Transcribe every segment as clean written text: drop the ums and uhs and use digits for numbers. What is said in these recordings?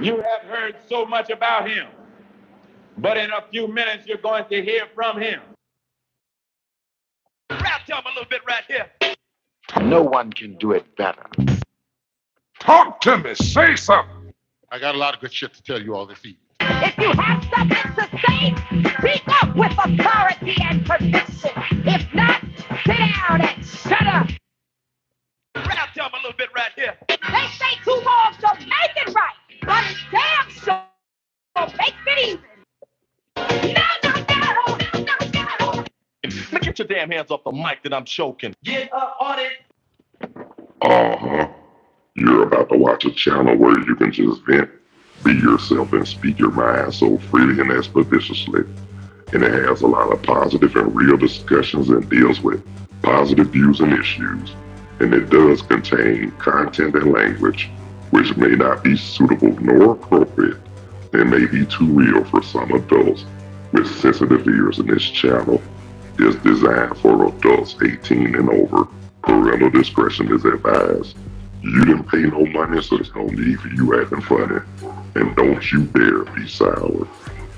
You have heard so much about him, but in a few minutes you're going to hear from him. Rap to him a little bit right here. No one can do it better. Talk to me. Say something. I got a lot of good shit to tell you all this evening. If you have something to say, speak up with authority and conviction. If not, sit down and shut up. Rap to him a little bit right here. They say two wrongs don't make it right, but it's damn sure makes it even. No. Now get your damn hands off the mic that I'm choking. Get up on it. Uh-huh. You're about to watch a channel where you can just vent, be yourself, and speak your mind so freely and expeditiously. And it has a lot of positive and real discussions and deals with positive views and issues. And it does contain content and language which may not be suitable nor appropriate and may be too real for some adults with sensitive ears. And this channel is designed for adults 18 and over. Parental discretion is advised. You didn't pay no money, so there's no need for you acting funny. And don't you dare be sour.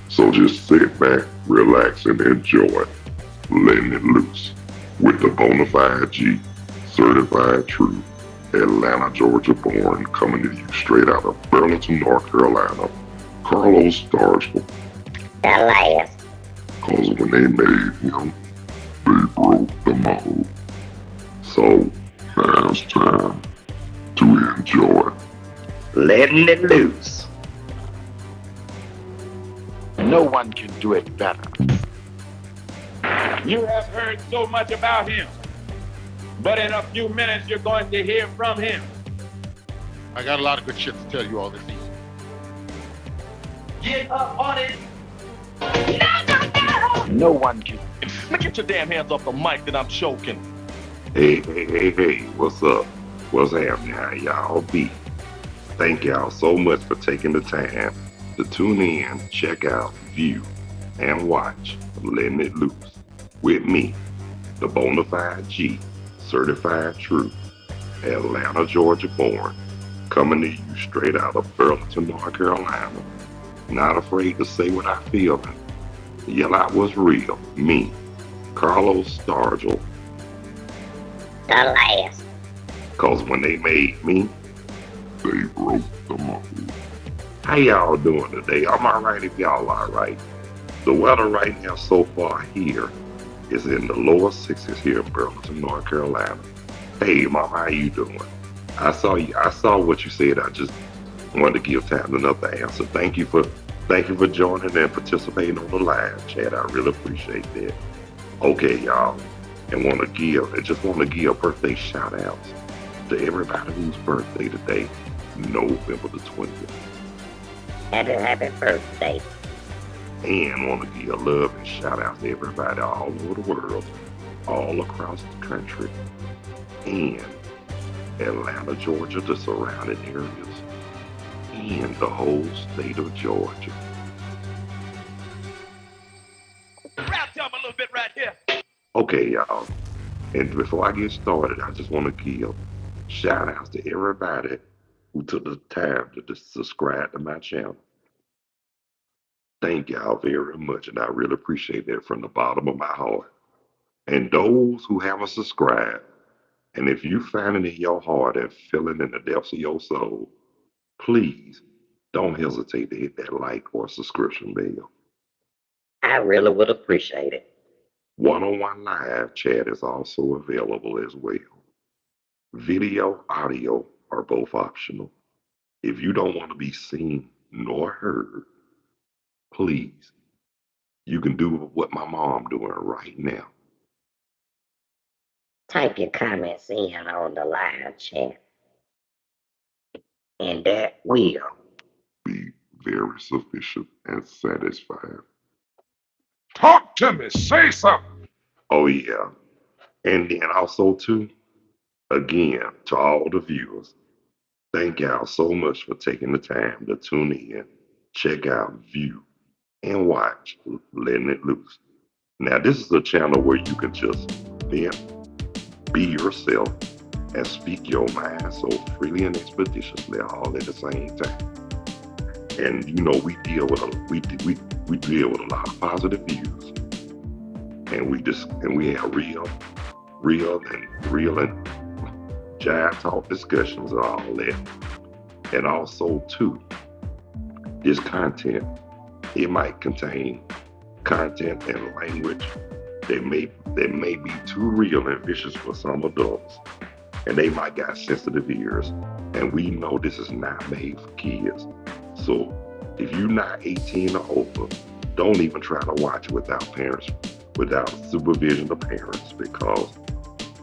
So just sit back, relax, and enjoy letting it loose with the Bonafide G, certified true, Atlanta, Georgia born, coming to you straight out of Burlington, North Carolina, Carlos Stargell. That last. Cause when they made him, they broke the mold. So now it's time to enjoy Letting it loose. No one can do it better. You have heard so much about him, but in a few minutes you're going to hear from him. I got a lot of good shit to tell you all this evening. Get up on it. No one can. Now get your damn hands off the mic that I'm choking. Hey, what's up? What's happening? How y'all be? Thank y'all so much for taking the time to tune in, check out, view, and watch Letting It Loose with me, the Bonafide G, certified true, Atlanta, Georgia born, coming to you straight out of Burlington, North Carolina. Not afraid to say what I feel and yell out what's real. Me, Carlos Stargell. The last. Cause when they made me, they broke the mold. how y'all doing today? I'm alright if y'all alright. The weather right now so far here is in the lower 60s here in Burlington, North Carolina. Hey mom, how you doing? I saw what you said. I just wanted to give time enough to answer. Thank you for joining and participating on the live chat. I really appreciate that. Okay, y'all. And just want to give birthday shout outs to everybody whose birthday today, November the 20th. Happy birthday. And want to give love and shout out to everybody all over the world, all across the country, and Atlanta, Georgia, the surrounding areas, and the whole state of Georgia. Rap to him a little bit right here. Okay, y'all. And before I get started, I just want to give shout outs to everybody who took the time to subscribe to my channel. Thank y'all very much, and I really appreciate that from the bottom of my heart. And those who haven't subscribed, and if you find it in your heart and feeling in the depths of your soul, please don't hesitate to hit that like or subscription bell. I really would appreciate it. One-on-one live chat is also available as well. Video, audio are both optional. If you don't want to be seen nor heard, please, you can do what my mom doing right now. Type your comments in on the live chat. And that will Be very sufficient and satisfied. Talk to me. Say something. Oh yeah. And then also too, again, to all the viewers, thank y'all so much for taking the time to tune in, check out, view, and watch Letting It Loose. Now this is a channel where you can just vent, be yourself, and speak your mind so freely and expeditiously all at the same time. And you know, we deal with a lot of positive views, and we have real and Jive talk discussions and all that. And also too, this content, it might contain content and language that may be too real and vicious for some adults, and they might got sensitive ears. And we know this is not made for kids. So if you're not 18 or over, don't even try to watch it without supervision of parents, because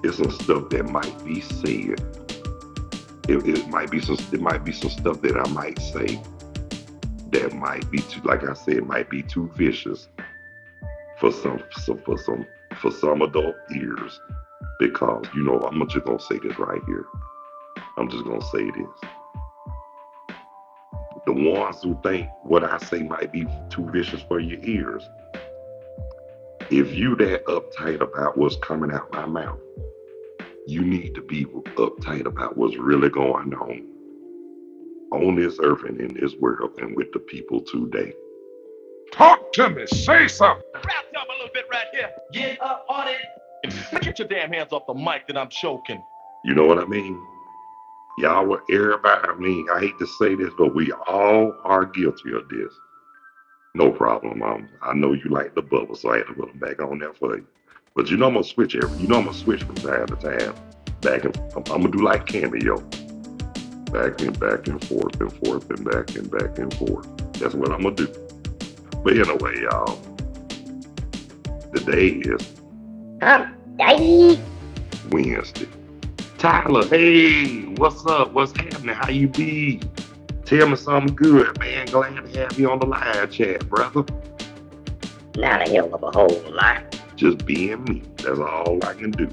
it's some stuff that might be said. It might be some stuff that I might say that might be too, like I said, might be too vicious for some adult ears. Because you know, I'm just gonna say this right here. I'm just gonna say this. The ones who think what I say might be too vicious for your ears, if you that uptight about what's coming out my mouth, you need to be uptight about what's really going on this earth and in this world and with the people today. Talk to me. Say something. Rap y'all a little bit right here. Get up on it. Get your damn hands off the mic that I'm choking. You know what I mean? Everybody, I hate to say this, but we all are guilty of this. No problem, I know you like the bubble, so I had to put them back on there for you. But you know I'm gonna switch from time to time. I'm gonna do like cameo. Back and forth and forth and back and forth. That's what I'm gonna do. But anyway, y'all, the day is Wednesday. Tyler, hey, what's up? What's happening? How you be? Tell me something good, man. Glad to have you on the live chat, brother. Not a hell of a whole lot. Just being me. That's all I can do.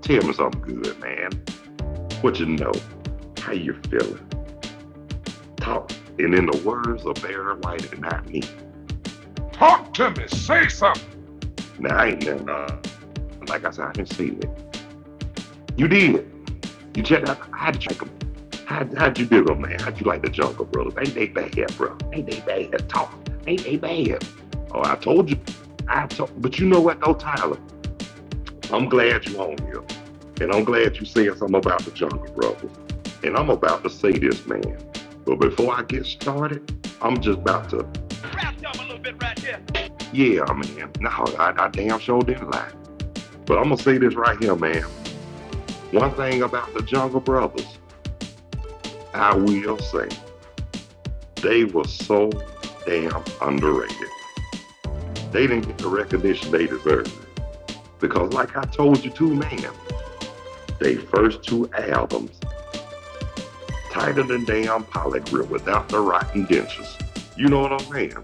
Tell me something good, man. What you know? How you feeling? Talk. And in the words of Barry White and not me. Talk to me. Say something. Now, I ain't nothing, like I said, I didn't say that. You did. You checked out. How'd you check them? How'd you do them, man? How'd you like the Jungle Brothers? Ain't they bad, bro? Ain't they bad? Talk. Ain't they bad? Oh, I told you. But you know what, though, Tyler? I'm glad you're on here. And I'm glad you said something about the Jungle Brothers. And I'm about to say this, man. But before I get started, I'm just about to Rap y'all a little bit right here. Yeah, man. No, I damn sure didn't lie. But I'm gonna say this right here, man. One thing about the Jungle Brothers, I will say, they were so damn underrated. They didn't get the recognition they deserved. Because like I told you too, man, they first two albums, tighter than damn polygrip without the rotten dentures. You know what I'm saying?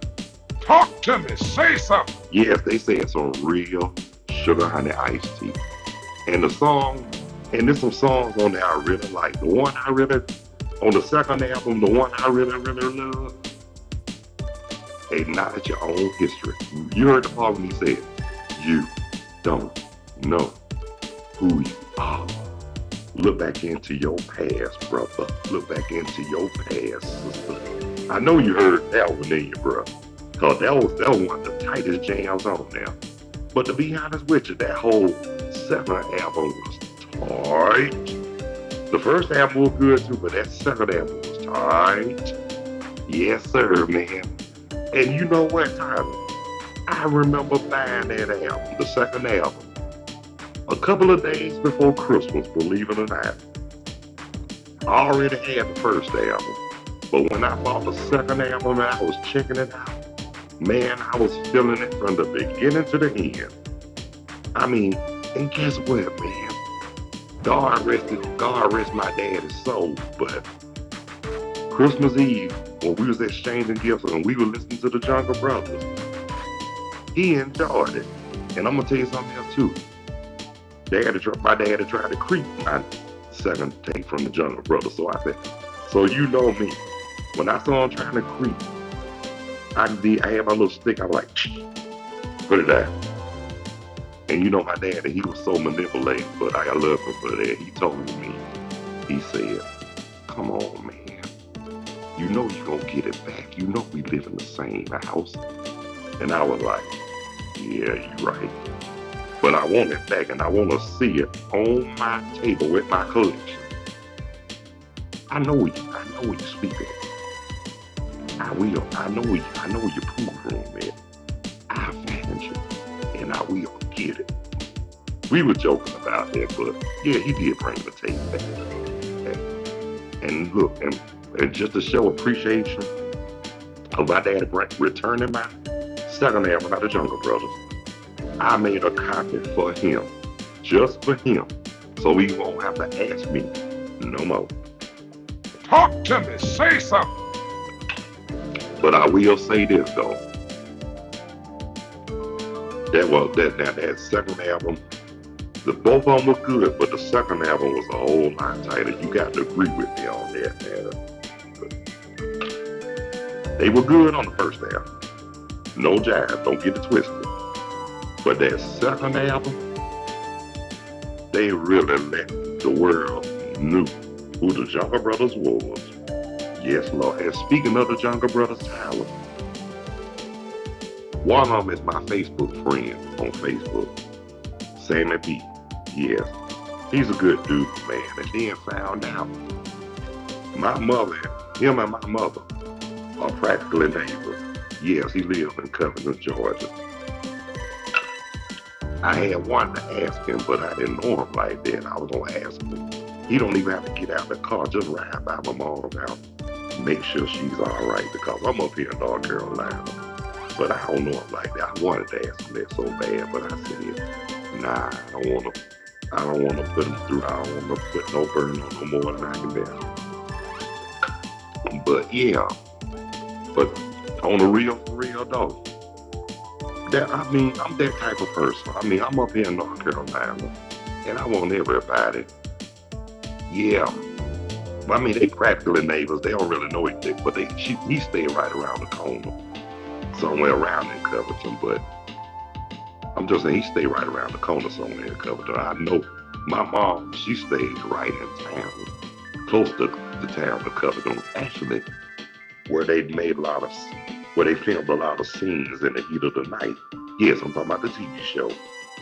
Talk to me. Say something. Yes, they said some real sugar honey iced tea. And the song, and there's some songs on there I really like. The one I really, on the second album, the one I really, really love, Acknowledge Your Own History. You heard the part when he said, you don't know who you are. Look back into your past, brother. Look back into your past, sister. I know you heard that one, didn't you, bro? Cause that was one of the tightest jams on there. But to be honest with you, that whole second album was tight. The first album was good too, but that second album was tight. Yes, sir, man. And you know what, Tyler? I remember buying that album, the second album, a couple of days before Christmas, believe it or not. I already had the first album, but when I bought the second album and I was checking it out, man, I was feeling it from the beginning to the end. I mean, and guess what, man? God rest my daddy's soul, but Christmas Eve, when we was exchanging gifts and we were listening to the Jungle Brothers, he enjoyed it. And I'm gonna tell you something else too. My dad had tried to creep my second take from the Jungle Brothers. So I said, so you know me. When I saw him trying to creep, I had my little stick, I was like, put it down. And you know my dad, he was so manipulating, but I love him for that. He told me, he said, come on, man. You know you're going to get it back. You know we live in the same house. And I was like, yeah, you're right. But I want it back, and I want to see it on my table with my collection. I know where you sleep at. I will. I know where your pool room is. I'll find you, and I will get it. We were joking about that, but yeah, he did bring the tape back. And look, and just to show appreciation of my dad returning my second album out of Jungle Brothers, I made a copy for him, just for him, so he won't have to ask me no more. Talk to me. Say something. But I will say this though. That second album, both of them were good, but the second album was a whole lot tighter. You got to agree with me on that, man. They were good on the first album. No Jive, don't get it twisted. But that second album, they really let the world know who the Jungle Brothers was. Yes, Lord. And speaking of the Jungle Brothers, Tyler, one of them is my Facebook friend on Facebook, Sammy B. Yes, he's a good dude, man. And then found out him and my mother are practically neighbors. Yes, he lives in Covington, Georgia. I had wanted to ask him, but I didn't know him like that. I was going to ask him. He don't even have to get out of the car, just ride by my mom's house, make sure she's all right, because I'm up here in North Carolina. But I don't know him like that. I wanted to ask him that so bad, but I said, nah, I don't want to put him through. I don't want to put no burden on no more than I can bear. But yeah, but on the real, for real though, I'm that type of person. I'm up here in North Carolina, and I want everybody. Yeah, they practically neighbors. They don't really know each other, but he stayed right around the corner, somewhere around in Covington. But I'm just saying, he stayed right around the corner somewhere in Covington. I know my mom, she stayed right in town, close to the town of Covington, actually, where they filmed a lot of scenes in the heat of the night. Yes, I'm talking about the TV show,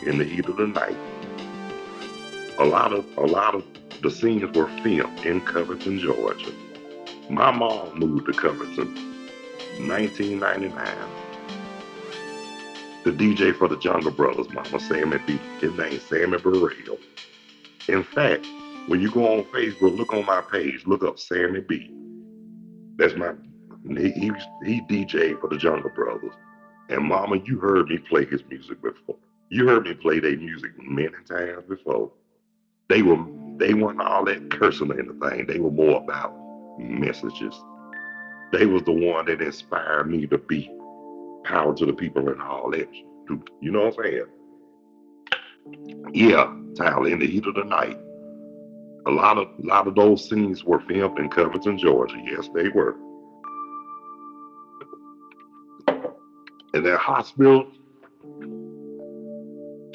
In the Heat of the Night. A lot of the scenes were filmed in Covington, Georgia. My mom moved to Covington, 1999. The DJ for the Jungle Brothers, Mama Sammy B. His name's Sammy Burrell. In fact, when you go on Facebook, look on my page, look up Sammy B. That's he DJ for the Jungle Brothers. And Mama, you heard me play his music before. You heard me play their music many times before. They weren't all that cursing or anything. They were more about messages. They was the one that inspired me to be power to the people and all that. You know what I'm saying? Yeah, Tyler, In the Heat of the Night. A lot of those scenes were filmed in Covington, Georgia. Yes, they were. And that hospital,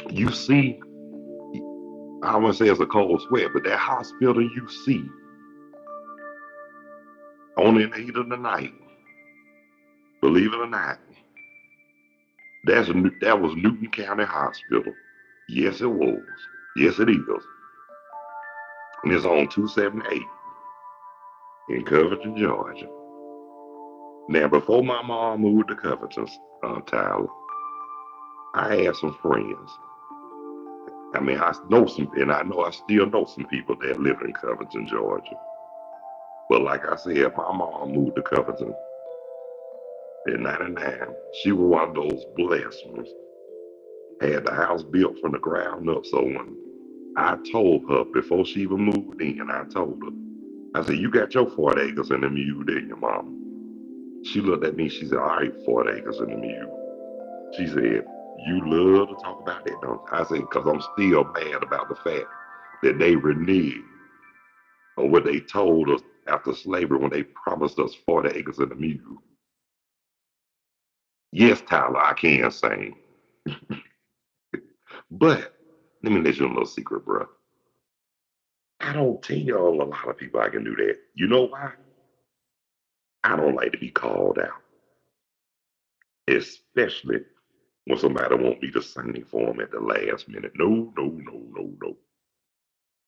you see, I wouldn't say it's a cold sweat, but that hospital you see on In the Heat of the Night, believe it or not, that was Newton County Hospital. Yes, it was. Yes, it is. And it's on 278 in Covington, Georgia. Now, before my mom moved to Covington, Tyler, I had some friends. I know some, and I know I still know some people that live in Covington, Georgia. But like I said, my mom moved to Covington in 99. She was one of those blessed ones. Had the house built from the ground up. So when I told her, before she even moved in, I told her, I said, you got your 40 acres in the mule, didn't you, Mom? She looked at me, she said, all right, 40 acres in the mule. She said, you love to talk about that, don't you? I said, because I'm still mad about the fact that they reneged on what they told us after slavery when they promised us 40 acres in the mule. Yes, Tyler, I can sing. But let me let you know a little secret, bro. I don't tell a lot of people I can do that. You know why? I don't like to be called out, especially when somebody want me to sing for them at the last minute. No, no, no, no, no.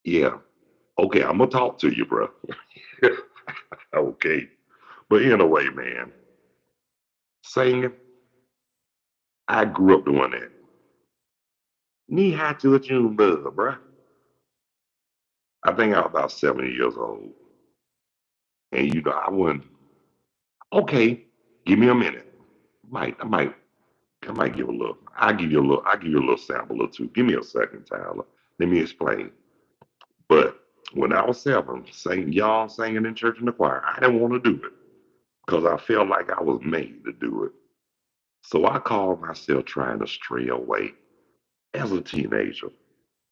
Yeah, okay, I'm gonna talk to you, bro. Okay, but anyway, man, singing, I grew up doing that. Knee high to a June bug, bruh. I think I was about 7 years old. And I wouldn't, okay, give me a minute. I might give a little, I'll give you a little sample or two. Give me a second, Tyler. Let me explain. But when I was 7, y'all singing in church in the choir, I didn't want to do it because I felt like I was made to do it. So I called myself trying to stray away as a teenager.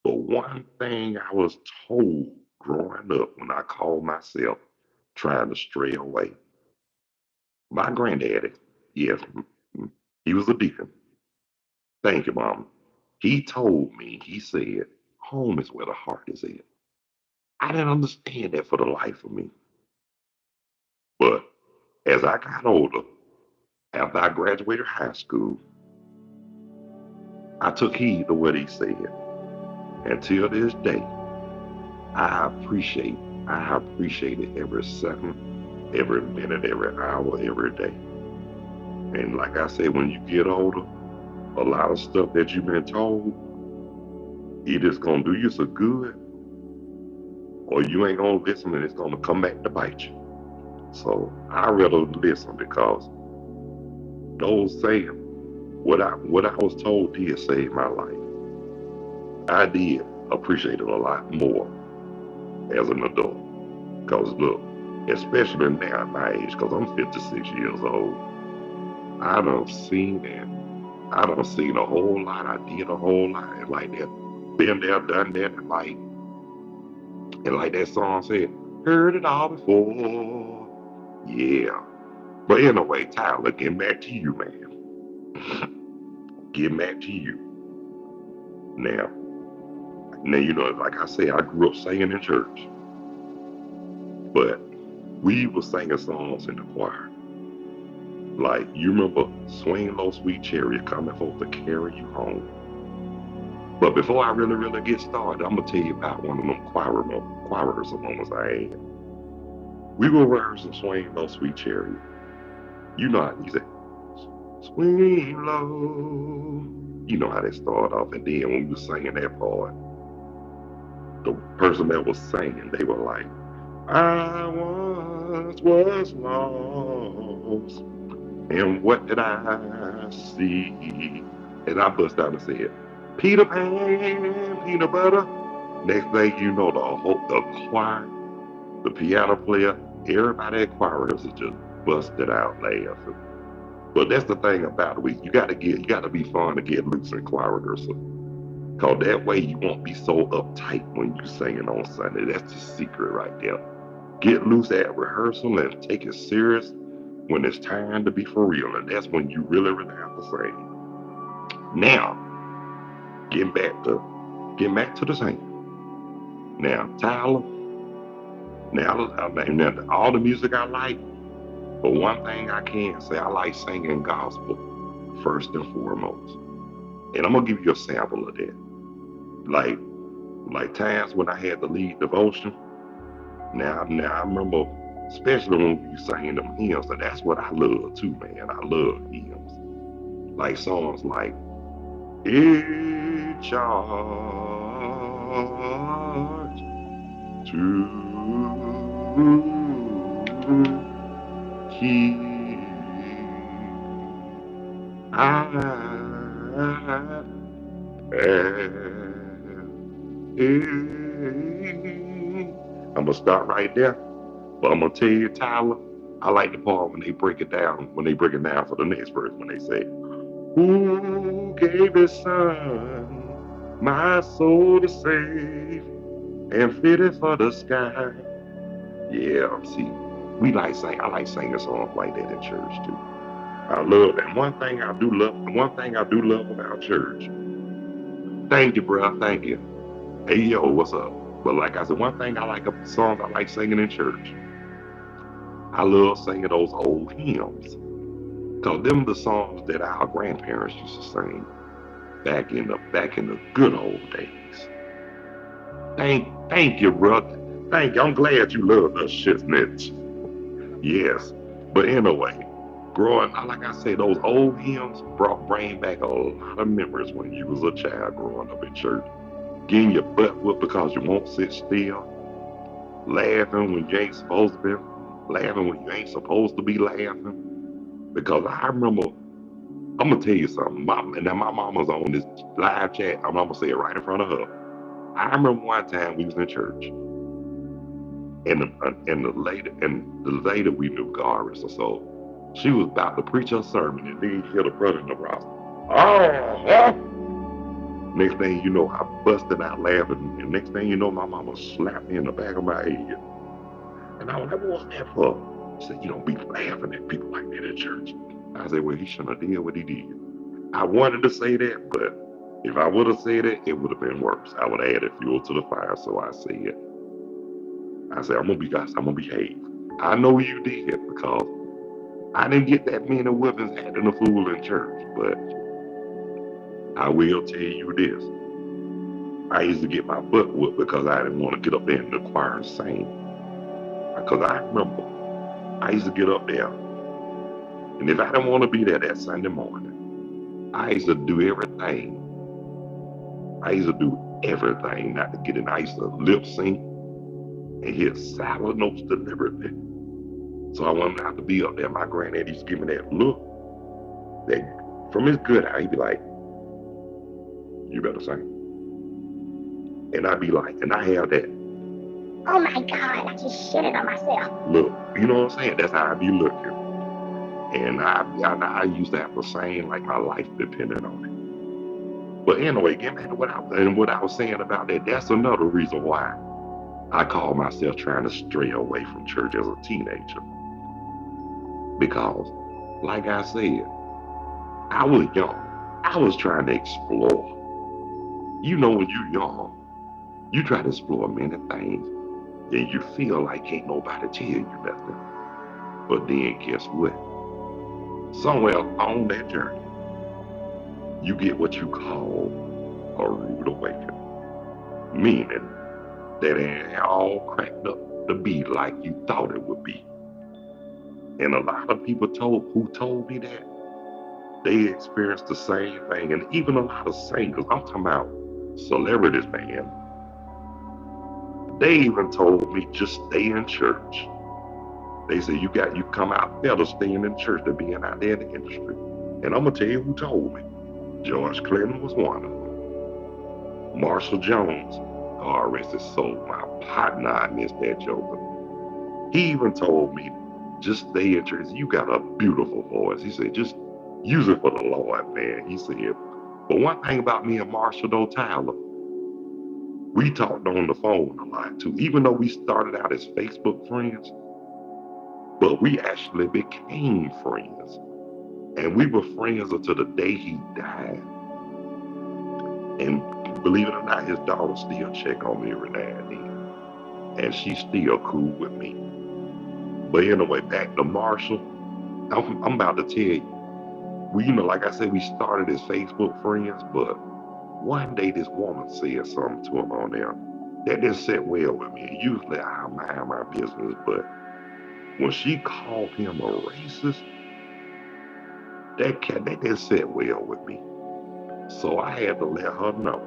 But one thing I was told growing up when I called myself trying to stray away, my granddaddy, yes, he was a deacon. Thank you, Mom. He told me, he said, home is where the heart is at. I didn't understand that for the life of me. But as I got older, after I graduated high school, I took heed to what he said. And till this day, I appreciate it every second, every minute, every hour, every day. And like I said, when you get older, a lot of stuff that you've been told, either it's gonna do you so good, or you ain't gonna listen and it's gonna come back to bite you. So I rather listen because those saying what I was told did save my life. I did appreciate it a lot more as an adult. Because look, especially now at my age, because I'm 56 years old, I done seen it. I done seen a whole lot. I did a whole lot. And like that, been there, done that, and like that song said, heard it all before. Yeah. But anyway, Tyler, getting back to you, man. Getting back to you. Now, like I said, I grew up singing in church. But we were singing songs in the choir. Like, you remember Swing Low Sweet Chariot coming forth to carry you home. But before I really get started, I'm going to tell you about one of them choir rehearsal moments I had. We were rehearsing Swing Low Sweet Chariot. You know how you say, swing low. You know how they start off. And then when we were singing that part, the person that was singing, they were like, I once was lost. And what did I see? And I bust out and said, Peter Pan, peanut butter. Next thing you know, the choir, the piano player, everybody at choir rehearsal just busted out laughing. But that's the thing about it. You got to be fun to get loose in choir rehearsal. Because that way you won't be so uptight when you're singing on Sunday. That's the secret right there. Get loose at rehearsal and take it serious when it's time to be for real. And that's when you really have to sing. Now, getting back to the singing. Now, Tyler, now all the music I like, but one thing I can say, I like singing gospel first and foremost. And I'm going to give you a sample of that. Like times when I had to lead devotion. Now I remember, especially when we sang them hymns, and that's what I love too, man. I love hymns. Like songs like, in charge to keep I'm gonna start right there. But I'm gonna tell you, Tyler, I like the part when they break it down for the next verse, when they say, who gave his son my soul to save and fitted for the sky? Yeah, see, I like singing songs like that in church too. I love that. One thing I do love about church. Thank you, bro. Thank you. Hey, yo, what's up? But like I said, one thing I like about songs I like singing in church. I love singing those old hymns. Cause them the songs that our grandparents used to sing back in the good old days. Thank you, brother. Thank you. I'm glad you love those shiznits. Yes. But anyway, growing like I said, those old hymns bring back a lot of memories when you was a child growing up in church. Getting your butt whooped because you won't sit still, laughing when you ain't supposed to be, laughing when you ain't supposed to be laughing. Because I remember, I'm gonna tell you something. Now my mama's on this live chat. I'm gonna say it right in front of her. I remember one time we was in church, and the lady we knew, God rest her soul, she was about to preach her sermon, and then you hear the brother in the roster. Oh, next thing you know, I busted out laughing, and next thing you know, my mama slapped me in the back of my head. And I was like, what was that for? She said, you don't be laughing at people like that at church. I said, well, he shouldn't have did what he did. I wanted to say that, but if I would have said it, it would have been worse. I would have added fuel to the fire, so I said, I'm gonna behave. I know you did because I didn't get that many whippings acting a fool in church, but I will tell you this. I used to get my butt whooped because I didn't want to get up there in the choir and sing. Because I remember I used to get up there, and if I didn't want to be there that Sunday morning, I used to do everything. I used to do everything not to get in. I used to lip sync and hit silent notes deliberately. So I wanted not to be up there. My granddad used to give me that look, that from his good eye, he'd be like, you better sing. And I'd be like, and I have that, Oh my God, I just shitted on myself. look, you know what I'm saying? That's how I be looking. And I used to have to sing like my life depended on it. But anyway, getting back to what I was saying about that, that's another reason why I call myself trying to stray away from church as a teenager. Because, like I said, I was young. I was trying to explore. You know, when you're young, you try to explore many things, and you feel like ain't nobody tell you nothing. But then guess what? Somewhere on that journey, you get what you call a rude awakening. Meaning that it ain't all cracked up to be like you thought it would be. And a lot of people who told me that, they experienced the same thing. And even a lot of singers, I'm talking about celebrities, man, they even told me just stay in church. They said you come out better staying in church than being out there in the industry. And I'm gonna tell you who told me. George Clinton was one of them. Marshall Jones, God rest his soul, my partner, I miss that joker. He even told me, just stay in church. You got a beautiful voice. He said, just use it for the Lord, man. He said, but one thing about me and Marshall though, Tyler, we talked on the phone a lot too. Even though we started out as Facebook friends, but we actually became friends. And we were friends until the day he died. And believe it or not, his daughter still check on me every now and then. And she's still cool with me. But anyway, back to Marshall. I'm about to tell you, like I said, we started as Facebook friends, but one day this woman said something to him on there that didn't sit well with me. Usually I mind my business, but when she called him a racist, that didn't sit well with me. So I had to let her know.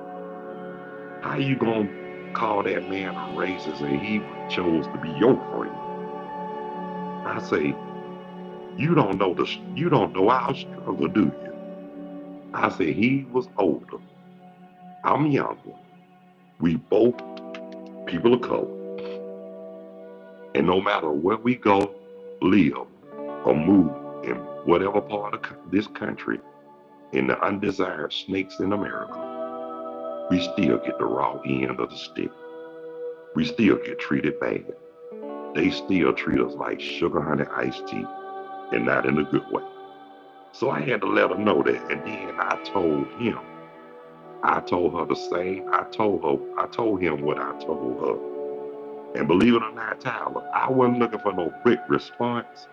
How you gonna call that man a racist and he chose to be your friend? I say, you don't know our struggle, do you? I said, he was older. I'm younger. We both people of color. And no matter where we go, live, or move in whatever part of this country, in the undesired snakes in America, we still get the raw end of the stick. We still get treated bad. They still treat us like sugar honey iced tea, and not in a good way. So I had to let her know that, and then I told him. I told her the same. I told him what I told her. And believe it or not, Tyler, I wasn't looking for no quick response.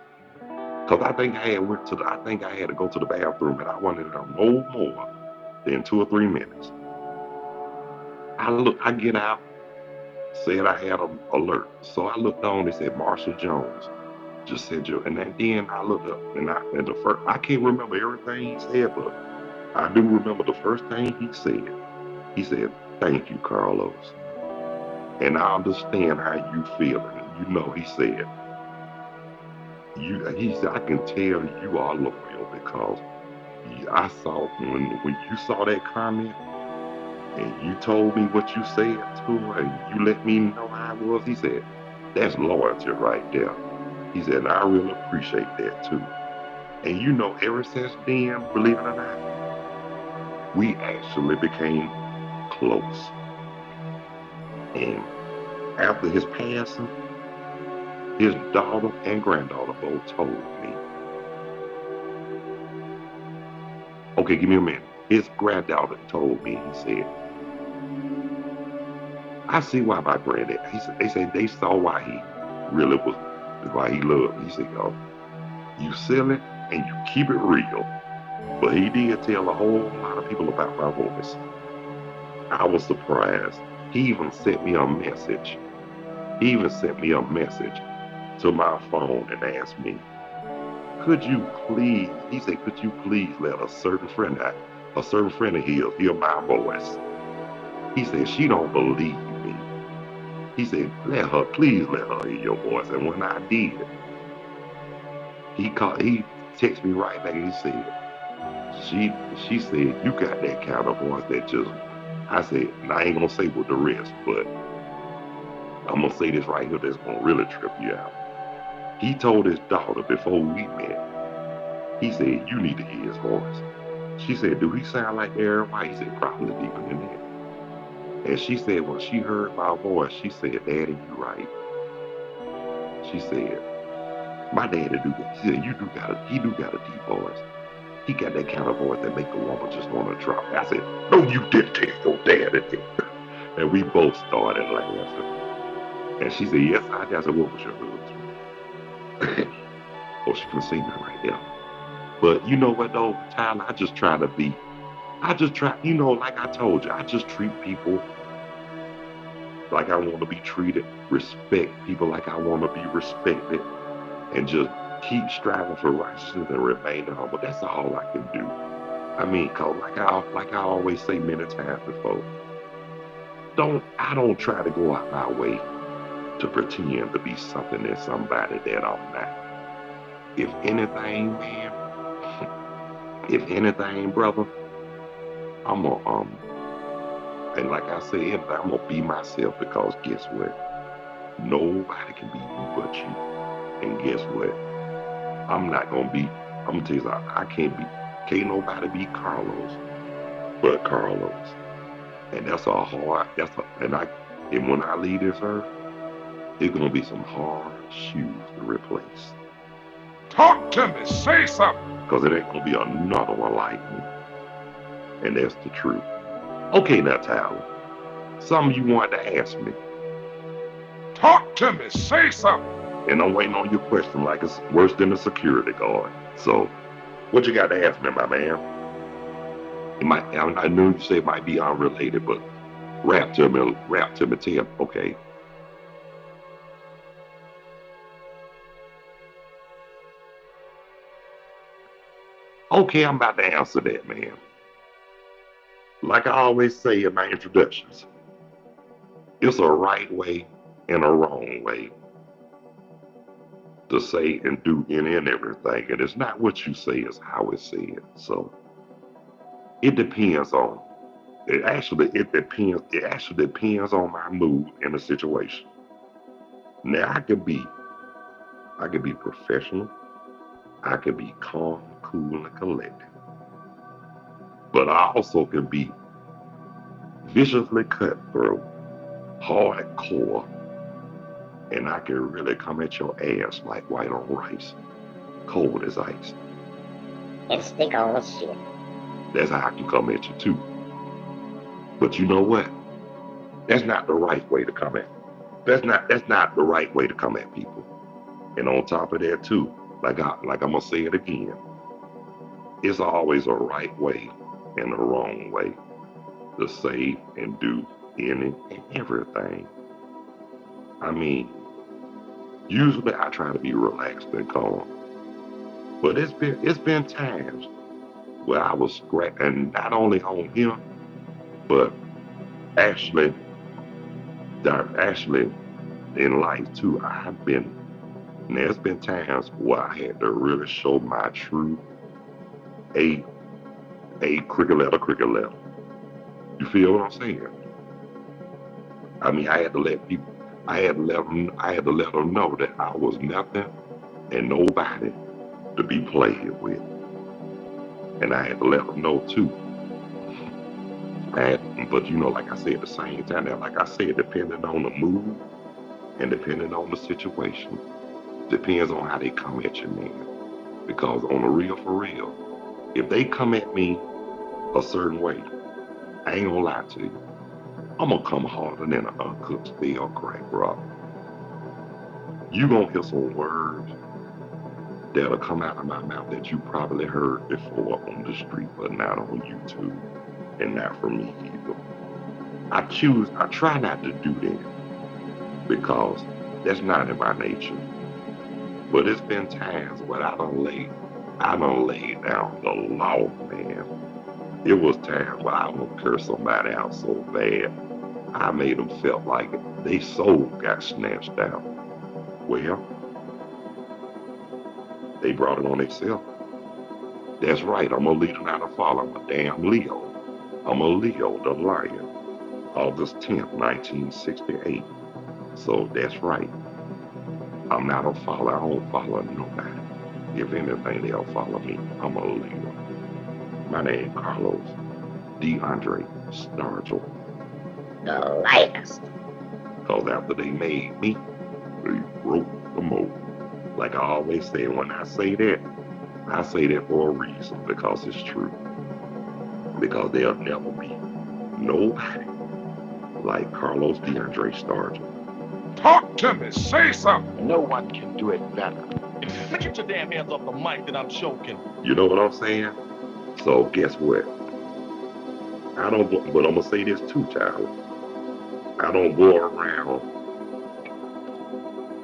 Cause I think I had to go to the bathroom and I wanted there no more than 2 or 3 minutes. I get out, said I had an alert. So I looked on, it said Marshall Jones just sent you. And then I looked up and the first, I can't remember everything he said, but I do remember the first thing he said. He said, "Thank you, Carlos. And I understand how you feeling." And you know, he said, I can tell you are loyal because I saw when you saw that comment and you told me what you said to her and you let me know how I was, he said, "That's loyalty right there." He said, "And I really appreciate that too." And you know, ever since then, believe it or not, we actually became close. And after his passing, his daughter and granddaughter both told me, okay, give me a minute. His granddaughter told me, he said, "I see why my granddad," they said they saw why he really was, why he loved me. He said, "Oh, you silly and you keep it real." But he did tell a whole lot of people about my voice. I was surprised. He even sent me a message. He even sent me a message to my phone and asked me, "Could you please," he said, "could you please let a certain friend of his hear my voice?" He said, "She don't believe me." He said, please let her hear your voice." And when I did, he texted me right back and he said, she said, "You got that kind of voice that just," I said, and I ain't gonna say with the rest, but I'm gonna say this right here that's gonna really trip you out. He told his daughter before we met, he said, "You need to hear his voice." She said, "Do he sound like Aaron White?" He said, "Probably deeper than that." And she said, when she heard my voice, she said, "Daddy, you right." She said, "My daddy do that." She said, he do got a deep voice. He got that kind of voice that make a woman just want to drop." I said, "No, you didn't tell your daddy that." And we both started laughing. And she said, "Yes, I did." I said, "What was your husband?" Oh, she couldn't say that right there. But you know what though, Tyler, like I told you, I just treat people like I want to be treated, respect people like I want to be respected, and just keep striving for righteousness and remain humble. That's all I can do. I mean, cause like I always say many times before, I don't try to go out my way to pretend to be something that's somebody that I'm not. If anything, man, if anything, brother, I'm gonna and like I said, I'm gonna be myself because guess what? Nobody can be you but you. And guess what? I'm not gonna be. I'm gonna tell you something. Can't nobody be Carlos but Carlos. And and when I leave this earth, it's gonna be some hard shoes to replace. Talk to me. Say something. Cause it ain't gonna be another one like me. And that's the truth. Okay now, Tyler. Something you wanted to ask me. Talk to me. Say something. And I'm waiting on your question like it's worse than a security guard. So, what you got to ask me, my man? I knew you say it might be unrelated, but rap to me, tell. Okay. Okay, I'm about to answer that, man. Like I always say in my introductions, it's a right way and a wrong way to say and do any and everything. And it's not what you say, it's how it's said. So it depends on it actually depends on my mood and the situation. Now I could be professional, I could be calm, cool, and collected. But I also can be viciously cutthroat, hardcore, and I can really come at your ass like white on rice, cold as ice. And stick on shit. That's how I can come at you too. But you know what? That's not the right way to come at me. That's not the right way to come at people. And on top of that too, like I'm gonna say it again, it's always a right way and a wrong way to say and do any and everything. I mean, usually I try to be relaxed and calm, but it's been times where I was and not only on him, but actually, actually in life too. There's been times where I had to really show my true a cricket letter. You feel what I'm saying? I mean, I had to let them know that I was nothing and nobody to be played with. And I had to let them know too. But you know, like I said, at the same time, like I said, depending on the mood and depending on the situation, depends on how they come at you, man. Because on the real, for real, if they come at me a certain way, I ain't gonna lie to you, I'm gonna come harder than an uncooked stale crack rock. You gonna hear some words that'll come out of my mouth that you probably heard before on the street, but not on YouTube, and not from me either. I try not to do that because that's not in my nature. But it's been times when I done laid down the law, man. It was times where I would curse somebody out so bad, I made them feel like their soul got snatched out. Well, they brought it on themselves. That's right, I'm a leader, not a follower. I'm a damn Leo. I'm a Leo, the lion. August 10th, 1968. So that's right. I'm not a follower. I don't follow nobody. If anything, they'll follow me. I'm a Leo. My name Carlos DeAndre Stargell. The last. Because after they made me, they broke the mold. Like I always say, when I say that for a reason, because it's true. Because there'll never be nobody like Carlos DeAndre Stargell. Talk to me. Say something. No one can do it better. Man, get your damn hands off the mic that I'm choking. You know what I'm saying? So guess what? But I'm gonna say this too, child. I don't go around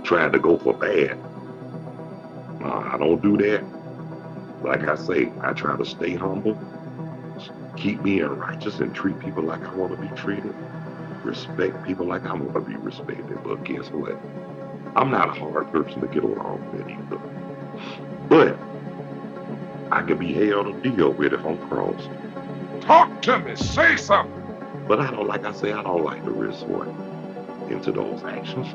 trying to go for bad. I don't do that. Like I say, I try to stay humble, keep being righteous, and treat people like I want to be treated. Respect people like I want to be respected. But guess what? I'm not a hard person to get along with either. But I can be held to deal with if I'm crossed. Talk to me. Say something. But I don't like to resort into those actions.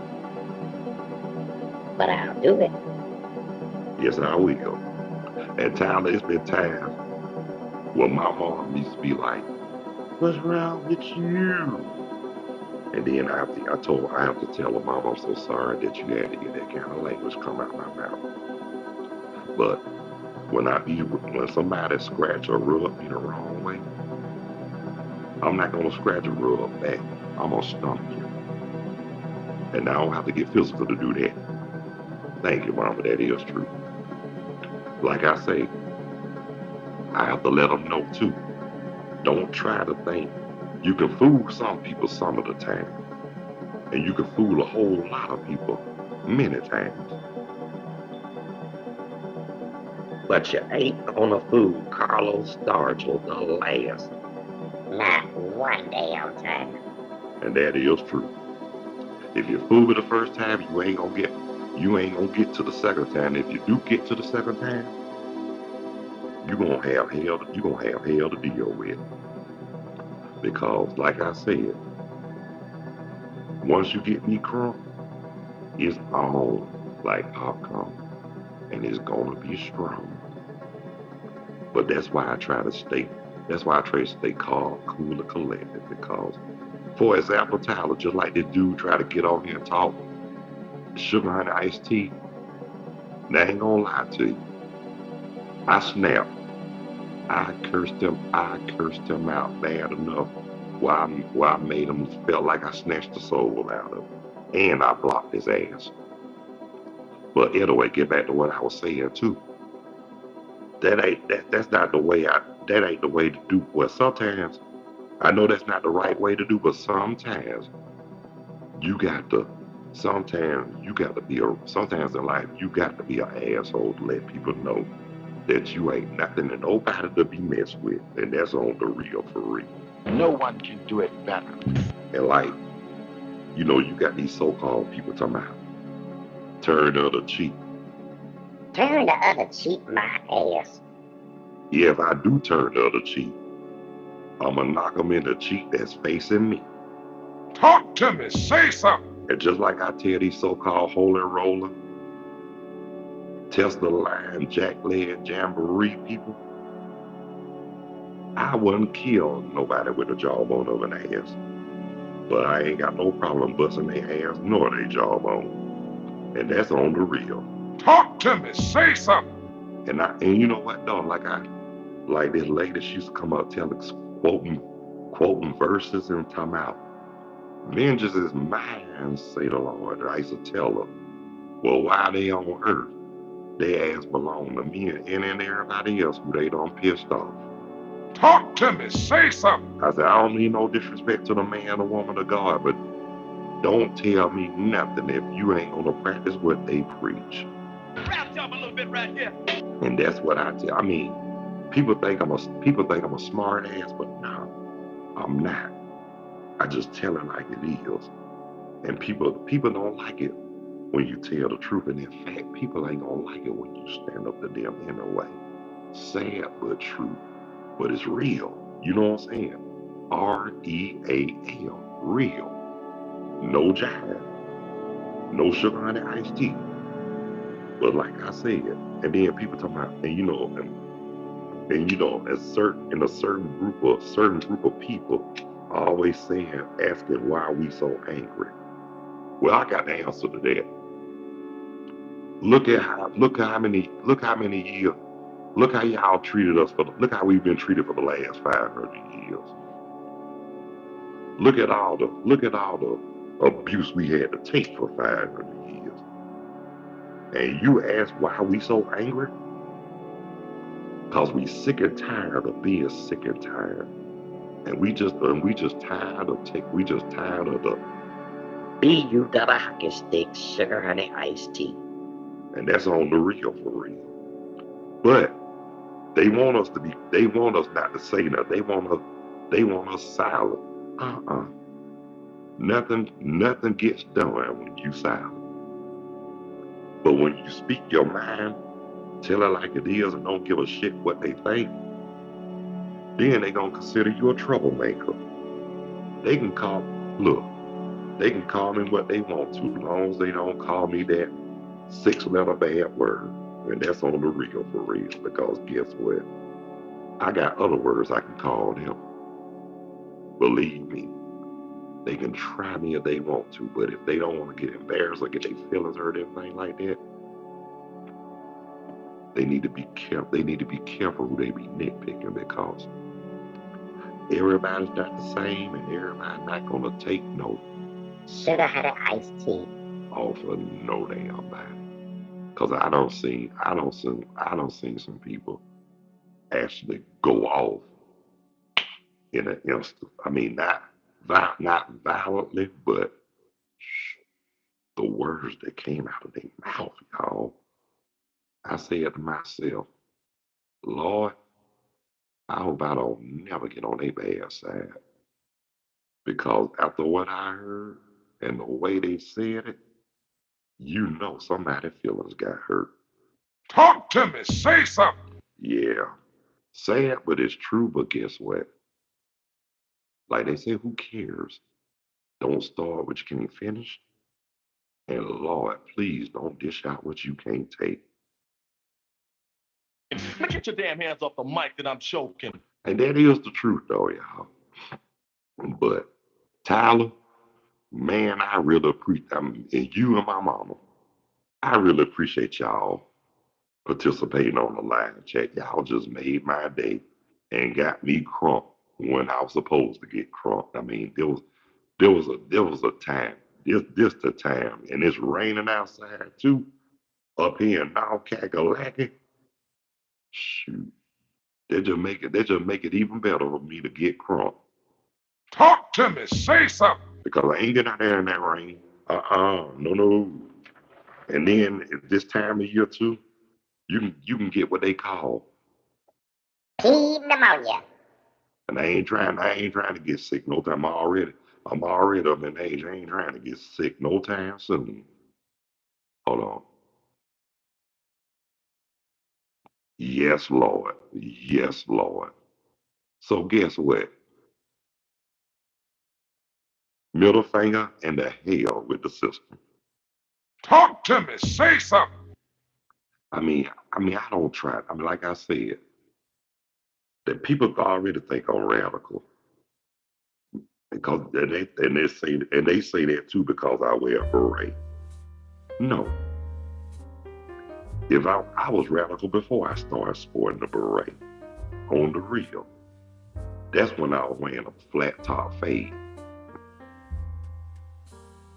But I'll do it. Yes, I will. And Tyler, it's been times when my mom used to be like, "What's wrong with you?" And then I have to tell her, "Mom, I'm so sorry that you had to hear that kind of language come out of my mouth." But when somebody scratch or rub me the wrong way, I'm not gonna scratch or rub back. I'm gonna stomp you. And I don't have to get physical to do that. Thank you, Mama, that is true. Like I say, I have to let them know too. Don't try to think. You can fool some people some of the time. And you can fool a whole lot of people many times. But you ain't gonna fool Carlos Stargell the last. Not one damn time. And that is true. If you fool me the first time, you ain't gonna get to the second time. If you do get to the second time, you're gonna have hell to deal with. Because like I said, once you get me crunk, it's on like popcorn. And it's gonna be strong. But that's why I try to stay calm, cool, and collected. Because, for example, Tyler, just like this dude try to get on here and talk sugar honey iced tea, they ain't gonna lie to you. I snapped. I cursed him out bad enough where I made him feel like I snatched the soul out of him. and I blocked his ass. But anyway, get back to what I was saying too. That's not the way that ain't the way to do. Well, sometimes I know that's not the right way to do, but sometimes you got to. Sometimes in life you got to be an asshole to let people know that you ain't nothing and nobody to be messed with, and that's on the real for real. No one can do it better. And like, you got these so-called people talking about turn the other cheek. Turn the other cheek, my ass. Yeah, if I do turn the other cheek, I'ma knock them in the cheek that's facing me. Talk to me. Say something. And just like I tell these so-called holy roller, Tesla line, jackleg, jamboree people, I wouldn't kill nobody with a jawbone of an ass. But I ain't got no problem busting their ass nor their jawbone. And that's on the real. Talk to me. Say something. And you know what though? Like this lady, she used to come up quoting verses and talking about vengeance is mine, say the Lord. I used to tell her, well, why they on earth? They ass belong to me and everybody else who they done pissed off. Talk to me. Say something. I said, I don't mean no disrespect to the man or woman of God, but don't tell me nothing if you ain't gonna practice what they preach. Rap jump a little bit right here. And that's what I tell. I mean, people think I'm a smart ass, but no, I'm not. I just tell it like it is. And people don't like it when you tell the truth. And in fact, people ain't gonna like it when you stand up to them in a way. Sad but true. But it's real. You know what I'm saying? REAL. Real. No jive. No sugar honey iced tea. But like I said, and then people talking about, and in a certain group of people always asking why are we so angry. Well, I got the answer to that. Look how many years, look how y'all treated us look how we've been treated for the last 500 years. Look at all the abuse we had to take for 500 years. And you ask why we so angry? Because we sick and tired of being sick and tired. And we just tired of the B-U-double hockey stick, sugar honey iced tea. and that's on the real for real. But they want us not to say nothing. They want us silent. Nothing gets done when you silent. But when you speak your mind, tell it like it is and don't give a shit what they think, then they gonna consider you a troublemaker. They can call me what they want to, as long as they don't call me that 6-letter bad word. And that's on the real for real, because guess what? I got other words I can call them. Believe me, they can try me if they want to, but if they don't want to get embarrassed or get their feelings hurt, anything like that, they need to be careful. They need to be careful who they be nitpicking, because everybody's not the same, and everybody's not gonna take no Sugar honey iced tea. off of no damn body. Cause I don't see some people actually go off in an instant. I mean, not violently, but the words that came out of their mouth, y'all. I said to myself, Lord, I hope I don't never get on their bad side. Because after what I heard and the way they said it, somebody's feelings got hurt. Talk to me. Say something. Yeah. Sad, but it's true. But guess what? Like they say, who cares? Don't start what you can't finish. And Lord, please don't dish out what you can't take. Man, get your damn hands off the mic that I'm choking. And that is the truth, though, y'all. But Tyler, man, I really appreciate, and you and my mama, I really appreciate y'all participating on the live chat. Y'all just made my day and got me crunk when I was supposed to get crunk. I mean, there was a time this the time, and it's raining outside too. Up here in North Kakalaki, shoot, they just make it even better for me to get crunk Talk to me. Say something. because I ain't getting out there in that rain. No. And then at this time of year too, you can get what they call, Pea pneumonia. and I ain't trying to get sick no time. I'm already up in age. I ain't trying to get sick no time soon. Hold on. Yes, Lord. Yes, Lord. So guess what? Middle finger and the hell with the system. Talk to me. Say something. I don't try. Like I said, that people already think I'm radical because they say that too because I wear a beret. No, if I was radical before I started sporting the beret on the real. That's when I was wearing a flat top fade.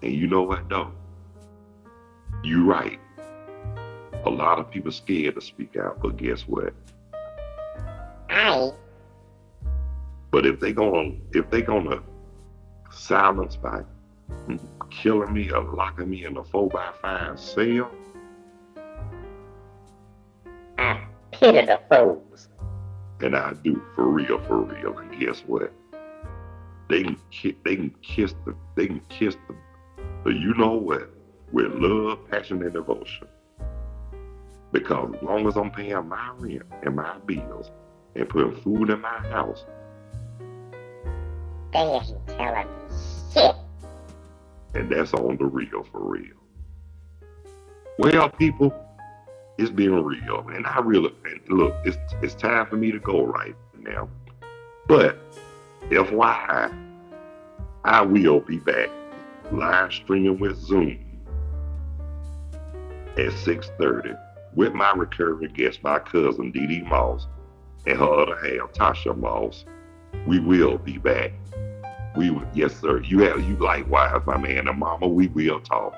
And you know what though? You right. A lot of people scared to speak out, but guess what? I But if they gonna silence by killing me or locking me in a 4x5 cell, pity the fools. and I do for real. And guess what? They can kiss the you know what with love, passion, and devotion. Because as long as I'm paying my rent and my bills and putting food in my house, They ain't telling me shit. and that's on the real for real. Well, people, it's been real, and look, it's time for me to go right now. But FYI, I will be back live streaming with Zoom at 6:30 with my recurring guest, my cousin Dee Dee Moss, and her other half, Tasha Moss. We will be back. Yes, sir. You likewise, my man and mama. We will talk.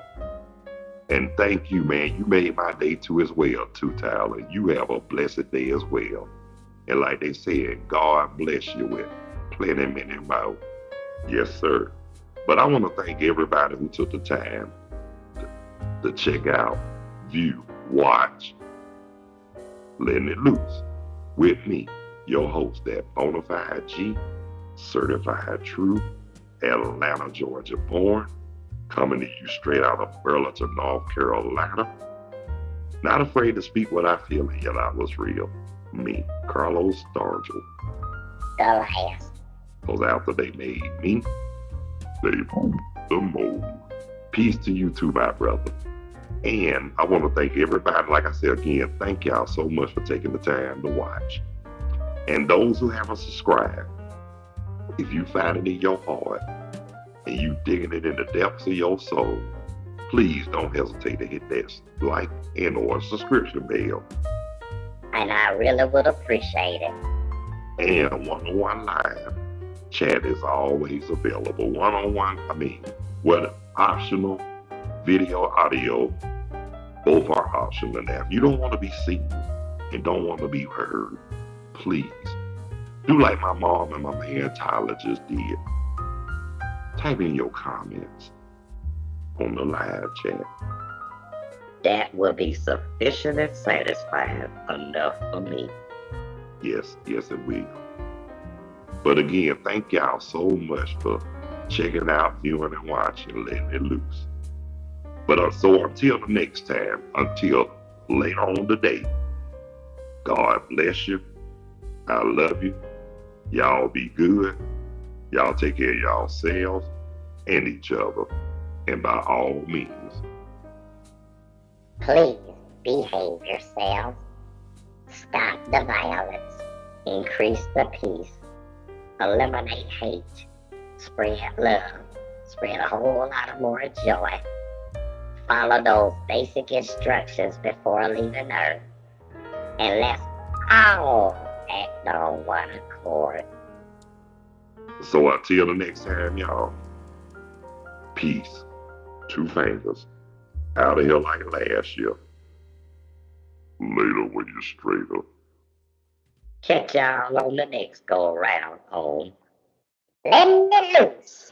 And thank you, man. You made my day too as well, too, Tyler. You have a blessed day as well. And like they said, God bless you with plenty, many more. Yes, sir. But I want to thank everybody who took the time to check out, view, watch, Letting It Loose with me, your host, that Bonafide G, certified true, Atlanta, Georgia born, coming to you straight out of Burlington, North Carolina. Not afraid to speak what I feel, and yet I was real. Me, Carlos Stargell. The last. Because after they made me, they moved the mold. Peace to you too, my brother. And I want to thank everybody. Like I said again, thank y'all so much for taking the time to watch. And those who haven't subscribed, if you find it in your heart and you digging it in the depths of your soul, please don't hesitate to hit that like and or subscription bell. And I really would appreciate it. And one-on-one live chat is always available. One-on-one, whether optional, video, audio, both are optional. Now, if you don't want to be seen and don't want to be heard, please do like my mom and my man Tyler just did. Type in your comments on the live chat. That will be sufficiently satisfying enough for me. Yes, it will. But again, thank y'all so much for checking out, viewing, and watching Letting It Loose. But so until the next time, until later on today, God bless you. I love you. Y'all be good. Y'all take care of yourselves and each other. And by all means, Please behave yourselves. Stop the violence. Increase the peace. Eliminate hate. Spread love. Spread a whole lot of more joy. Follow those basic instructions before leaving Earth. And let's all act on one accord. so until the next time, y'all, peace 2 fingers. Out of here like last year. Later when you're straighter. Catch y'all on the next go around on Letting It Loose.